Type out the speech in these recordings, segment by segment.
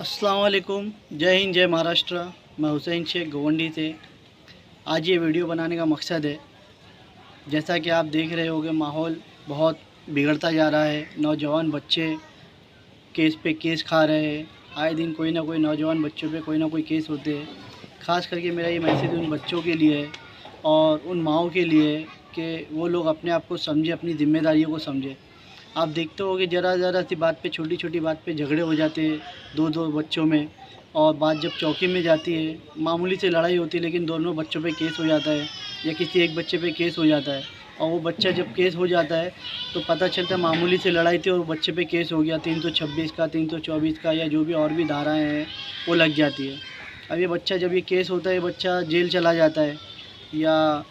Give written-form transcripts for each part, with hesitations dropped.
अस्सलाम वालेकुम। जय हिंद, जय महाराष्ट्र। मैं हुसैन शेख गोवंडी से। आज ये वीडियो बनाने का मकसद है, जैसा कि आप देख रहे होंगे, माहौल बहुत बिगड़ता जा रहा है। नौजवान बच्चे केस पे केस खा रहे हैं। आए दिन कोई ना कोई नौजवान बच्चों पे कोई ना कोई केस होते हैं। ख़ास करके मेरा ये मैसेज उन बच्चों के लिए है और उन माओं के लिए है कि वो लोग अपने आप को समझे, अपनी ज़िम्मेदारियों को समझे। आप देखते होंगे ज़रा सी बात पे, छोटी छोटी बात पे झगड़े हो जाते हैं दो दो बच्चों में, और बात जब चौकी में जाती है, मामूली से लड़ाई होती है लेकिन दोनों बच्चों पे केस हो जाता है या किसी एक बच्चे पे केस हो जाता है। और वो बच्चा जब केस हो जाता है तो पता चलता है मामूली से लड़ाई थी और बच्चे पे केस हो गया 326 का, 324 का, या जो भी और भी धाराएँ हैं वो लग जाती है। अब ये बच्चा, जब ये केस होता है, बच्चा जेल चला जाता है या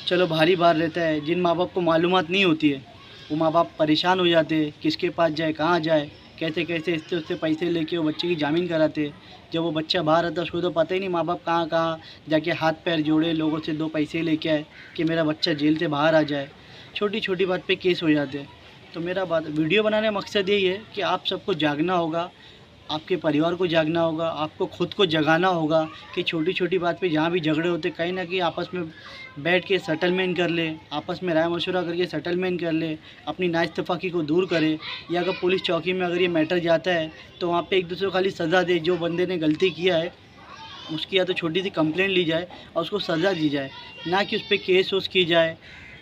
चलो भारी बार रहता है। जिन माँ बाप को मालूमात नहीं होती है वो माँ बाप परेशान हो जाते हैं, किसके पास जाए, कहाँ जाए, कैसे कैसे इससे उससे पैसे लेके वो बच्चे की जामीन कराते हैं। जब वो बच्चा बाहर आता है उसको तो पता ही नहीं माँ बाप कहाँ कहाँ जाके हाथ पैर जोड़े, लोगों से दो पैसे लेके आए कि मेरा बच्चा जेल से बाहर आ जाए। छोटी छोटी बात पे केस हो जाते हैं। तो मेरा बात, वीडियो बनाने का मकसद यही है कि आप सबको जागना होगा, आपके परिवार को जागना होगा, आपको खुद को जगाना होगा कि छोटी छोटी बात पे जहाँ भी झगड़े होते कहीं ना कहीं आपस में बैठ के सेटलमेंट कर ले, आपस में राय मशवरा करके सेटलमेंट कर ले, अपनी नाइतफाकी को दूर करे। या अगर पुलिस चौकी में अगर ये मैटर जाता है तो वहाँ पे एक दूसरे को खाली सज़ा दे। जो बंदे ने गलती किया है उसकी या तो छोटी सी कंप्लेंट ली जाए और उसको सज़ा दी जाए, ना कि उस पर केस वोस की जाए।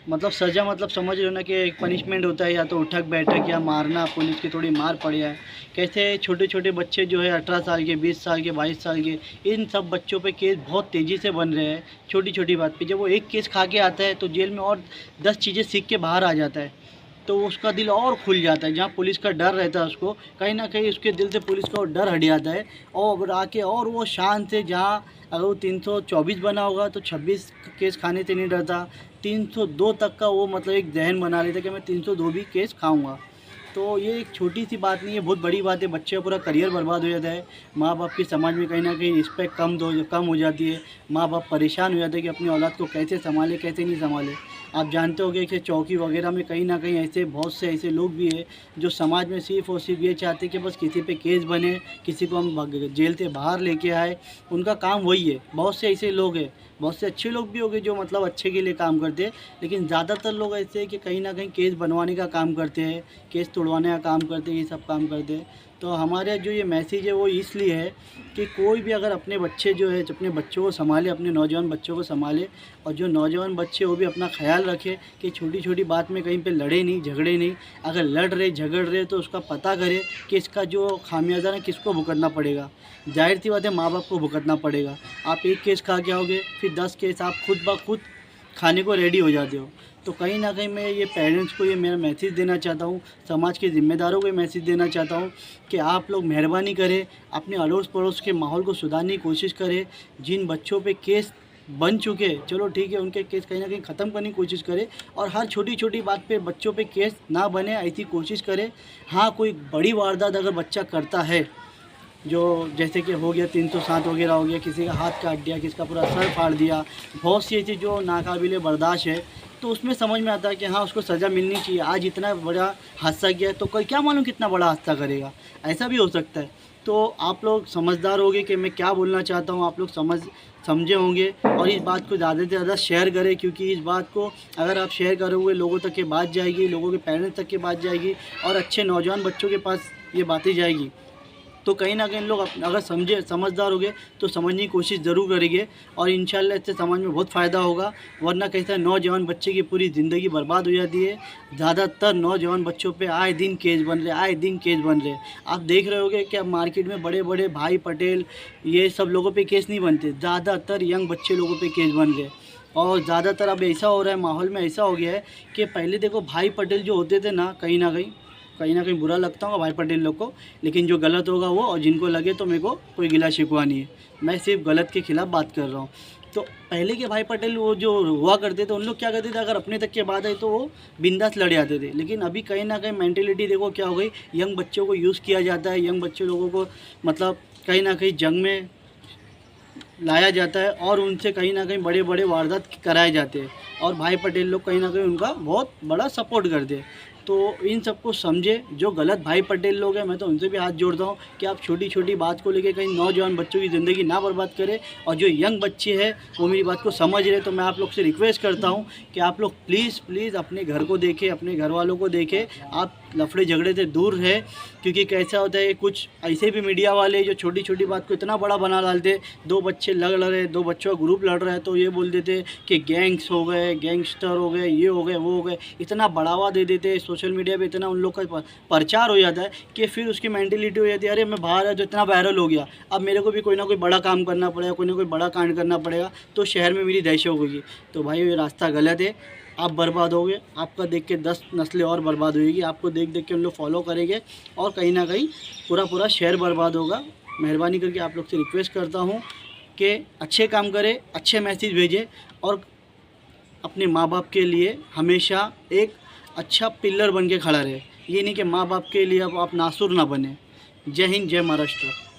मतलब सज़ा, मतलब समझ रहे हो ना कि एक पनिशमेंट होता है, या तो उठक बैठक या मारना, पुलिस की थोड़ी मार पड़ जाए। कैसे छोटे छोटे बच्चे जो है 18 साल के, 20 साल के, 22 साल के, इन सब बच्चों पे केस बहुत तेज़ी से बन रहे हैं छोटी छोटी बात पे। जब वो एक केस खा के आता है तो जेल में और 10 चीज़ें सीख के बाहर आ जाता है, तो उसका दिल और खुल जाता है। जहाँ पुलिस का डर रहता है उसको कहीं ना कहीं उसके दिल से पुलिस का वो डर हट जाता है और आके और वो शान से, जहाँ अगर वो 324 बना होगा तो 26 केस खाने से नहीं डरता, 302 तक का वो मतलब एक जहन बना लेता कि मैं 302 भी केस खाऊंगा। तो ये एक छोटी सी बात नहीं है, बहुत बड़ी बात है। बच्चे का पूरा करियर बर्बाद हो जाता है। माँ बाप की समाज में कहीं ना कहीं रिस्पेक्ट कम हो जाती है। माँ बाप परेशान हो जाते हैं कि अपनी औलाद को कैसे संभाले, कैसे नहीं संभाले। आप जानते होंगे कि चौकी वगैरह में कहीं ना कहीं ऐसे बहुत से ऐसे लोग भी हैं जो समाज में सिर्फ़ और सिर्फ ये चाहते हैं कि बस किसी पे केस बने, किसी को हम जेल से बाहर लेके आए। उनका काम वही है। बहुत से ऐसे लोग हैं, बहुत से अच्छे लोग भी होंगे जो मतलब अच्छे के लिए काम करते हैं, लेकिन ज़्यादातर लोग ऐसे हैं कि कहीं ना कहीं केस बनवाने का काम करते हैं, केस तोड़वाने का काम करते हैं, ये सब काम करते हैं। तो हमारा जो ये मैसेज है वो इसलिए है कि कोई भी अगर अपने बच्चे जो है, अपने बच्चों को संभाले, अपने नौजवान बच्चों को संभाले, और जो नौजवान बच्चे वो भी अपना ख्याल रखे कि छोटी छोटी बात में कहीं पे लड़े नहीं, झगड़े नहीं। अगर लड़ रहे, झगड़ रहे तो उसका पता करे कि इसका जो खामियाजा है किसको भुगतना पड़ेगा। जाहिर सी बात है, माँ बाप को भुगतना पड़ेगा। आप एक केस खा के आओगे, फिर 10 केस आप खुद ब खुद खाने को रेडी हो जाते हो। तो कहीं ना कहीं मैं ये पेरेंट्स को ये मेरा मैसेज देना चाहता हूँ, समाज के ज़िम्मेदारों को ये मैसेज देना चाहता हूँ कि आप लोग मेहरबानी करें, अपने अड़ोस पड़ोस के माहौल को सुधारने की कोशिश करें। जिन बच्चों पे केस बन चुके, चलो ठीक है, उनके केस कहीं ना कहीं ख़त्म करने की कोशिश करें, और हर छोटी छोटी बात पे बच्चों पे केस ना बने ऐसी कोशिश करें। हाँ, कोई बड़ी वारदात अगर बच्चा करता है, जो जैसे कि हो गया 307 वगैरह हो गया, किसी का हाथ काट दिया, किसी का पूरा सर फाड़ दिया, बहुत सी ऐसी जो नाकाबिले बर्दाश्त है, तो उसमें समझ में आता है कि हाँ, उसको सज़ा मिलनी चाहिए। आज इतना बड़ा हादसा किया है तो कल क्या मालूम कितना बड़ा हादसा करेगा, ऐसा भी हो सकता है। तो आप लोग समझदार होंगे कि मैं क्या बोलना चाहता हूँ, आप लोग समझे होंगे, और इस बात को ज़्यादा से ज़्यादा शेयर करें, क्योंकि इस बात को अगर आप शेयर करोगे लोगों तक ये बात जाएगी, लोगों के पेरेंट्स तक ये बात जाएगी, और अच्छे नौजवान बच्चों के पास ये बातें जाएगी। तो कहीं ना कहीं लोग अगर समझदार हो गए तो समझने की कोशिश ज़रूर करेंगे, और इंशाल्लाह इससे समाज में बहुत फ़ायदा होगा। वरना कैसा, नौजवान बच्चे की पूरी ज़िंदगी बर्बाद हो जाती है। ज़्यादातर नौजवान बच्चों पे आए दिन केस बन रहे, आए दिन केस बन रहे। आप देख रहे होगे कि अब मार्केट में बड़े बड़े भाई पटेल, ये सब लोगों पे केस नहीं बनते, ज़्यादातर यंग बच्चे लोगों पे केस बन रहे। और ज़्यादातर अब ऐसा हो रहा है, माहौल में ऐसा हो गया है कि पहले देखो भाई पटेल जो होते थे ना, कहीं ना कहीं बुरा लगता होगा भाई पटेल लोग को, लेकिन जो गलत होगा वो, और जिनको लगे तो मेरे को कोई गिला शिकवा नहीं है, मैं सिर्फ गलत के खिलाफ़ बात कर रहा हूँ। तो पहले के भाई पटेल वो जो हुआ करते थे, उन लोग क्या करते थे, अगर अपने तक की बात आई तो वो बिंदास लड़ जाते थे। लेकिन अभी कहीं ना कहीं मैंटेलिटी देखो क्या हो गई, यंग बच्चों को यूज़ किया जाता है, यंग बच्चे लोगों को मतलब कहीं ना कहीं जंग में लाया जाता है, और उनसे कहीं ना कहीं बड़े बड़े वारदात कराए जाते हैं, और भाई पटेल लोग कहीं ना कहीं उनका बहुत बड़ा सपोर्ट करते हैं। तो इन सबको समझे। जो गलत भाई पटेल लोग हैं, मैं तो उनसे भी हाथ जोड़ता हूँ कि आप छोटी छोटी बात को लेकर कहीं नौजवान बच्चों की ज़िंदगी ना बर्बाद करें। और जो यंग बच्चे हैं वो मेरी बात को समझ रहे, तो मैं आप लोग से रिक्वेस्ट करता हूँ कि आप लोग प्लीज़ अपने घर को देखें, अपने घर वालों को देखें, आप लफड़े झगड़े से दूर रहे। क्योंकि कैसा होता है, कुछ ऐसे भी मीडिया वाले जो छोटी छोटी बात को इतना बड़ा बना डालते। दो बच्चे लड़ रहे, दो बच्चों का ग्रुप लड़ रहा है, तो ये बोल देते कि गैंग्स हो गए, गैंगस्टर हो गए, ये हो गए, वो हो गए, इतना बढ़ावा दे देते। सोशल मीडिया पे इतना उन लोग का प्रचार हो जाता है कि फिर उसकी मेंटेलिटी हो जाती है, अरे मैं बाहर है तो इतना वायरल हो गया, अब मेरे को भी कोई ना कोई बड़ा काम करना पड़ेगा, कोई ना कोई बड़ा कांड करना पड़ेगा, तो शहर में मेरी दहशत होगी। तो भाई ये रास्ता गलत है, आप बर्बाद होगे, आपका देख के 10 नस्लें और बर्बाद होगी, आपको देख देख के उन लोग फॉलो करेंगे और कहीं ना कहीं पूरा शहर बर्बाद होगा। मेहरबानी करके आप लोग से रिक्वेस्ट करता हूँ कि अच्छे काम करें, अच्छे मैसेज भेजें और अपने माँ बाप के लिए हमेशा एक अच्छा पिलर बन के खड़ा रहे। ये नहीं कि माँ बाप के लिए अब आप नासुर ना बने। जय हिंद, जय महाराष्ट्र।